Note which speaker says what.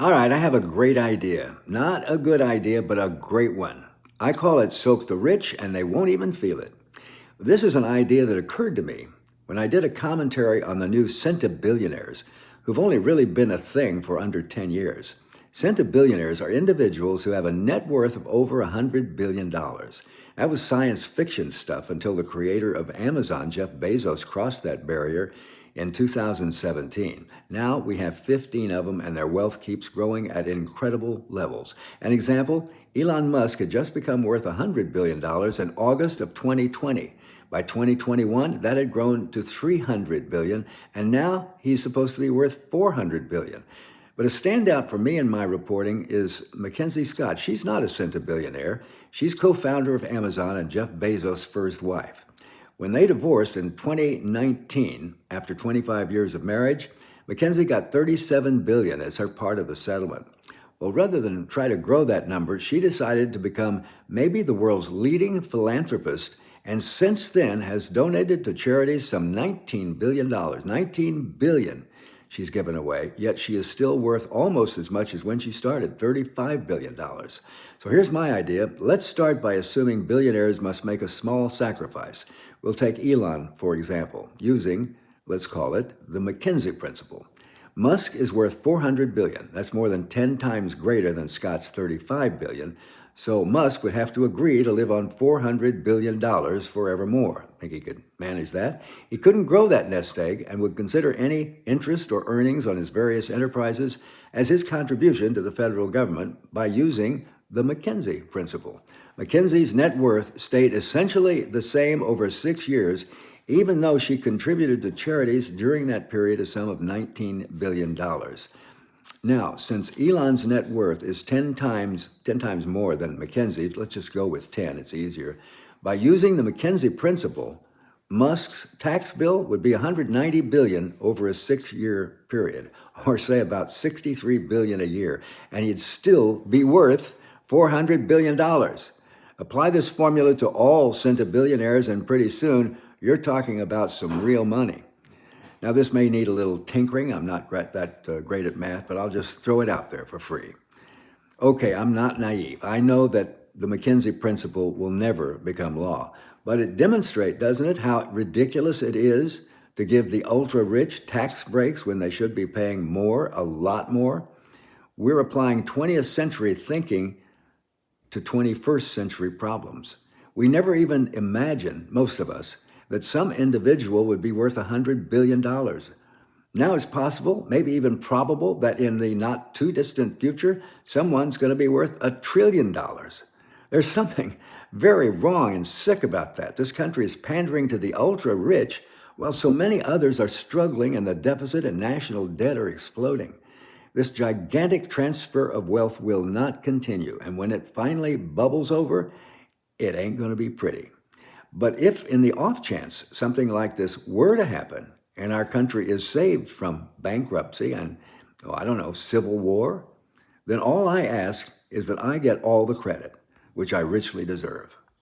Speaker 1: All right, I have a great idea. Not a good idea, but a great one. I call it Soak the Rich and They Won't Even Feel It. This is an idea that occurred to me when I did a commentary on the new centibillionaires, who've only really been a thing for under 10 years. Centibillionaires are individuals who have a net worth of over $100 billion. That was science fiction stuff until the creator of Amazon, Jeff Bezos, crossed that barrier in 2017. Now we have 15 of them, and their wealth keeps growing at incredible levels. An example, Elon Musk had just become worth $100 billion in August of 2020. By 2021, that had grown to $300 billion, and now he's supposed to be worth $400 billion. But a standout for me in my reporting is Mackenzie Scott. She's not a centibillionaire. She's co-founder of Amazon and Jeff Bezos' first wife. When they divorced in 2019, after 25 years of marriage, Mackenzie got $37 billion as her part of the settlement. Well, rather than try to grow that number, she decided to become maybe the world's leading philanthropist, and since then has donated to charities some $19 billion. $19 billion she's given away, yet she is still worth almost as much as when she started, $35 billion. So here's my idea. Let's start by assuming billionaires must make a small sacrifice. We'll take Elon, for example, using, let's call it, the Mackenzie principle. Musk is worth $400 billion. That's more than 10 times greater than Scott's $35 billion. So Musk would have to agree to live on $400 billion forevermore. Think he could manage that? He couldn't grow that nest egg and would consider any interest or earnings on his various enterprises as his contribution to the federal government by using the Mackenzie principle. Mackenzie's net worth stayed essentially the same over 6 years, even though she contributed to charities during that period a sum of $19 billion. Now, since Elon's net worth is 10 times more than Mackenzie's, let's just go with 10, it's easier. By using the Mackenzie principle, Musk's tax bill would be $190 billion over a 6-year period, or say about $63 billion a year, and he'd still be worth $400 billion. Apply this formula to all centibillionaires, and pretty soon you're talking about some real money. Now, this may need a little tinkering. I'm not that great at math, but I'll just throw it out there for free. Okay, I'm not naive. I know that the Mackenzie principle will never become law, but it demonstrates, doesn't it, how ridiculous it is to give the ultra-rich tax breaks when they should be paying more, a lot more? We're applying 20th century thinking to 21st century problems. We never even imagine, most of us, that some individual would be worth $100 billion. Now it's possible, maybe even probable, that in the not too distant future, someone's going to be worth $1 trillion. There's something very wrong and sick about that. This country is pandering to the ultra rich while so many others are struggling and the deficit and national debt are exploding. This gigantic transfer of wealth will not continue, and when it finally bubbles over, it ain't going to be pretty. But if in the off chance something like this were to happen and our country is saved from bankruptcy and, civil war, then all I ask is that I get all the credit, which I richly deserve.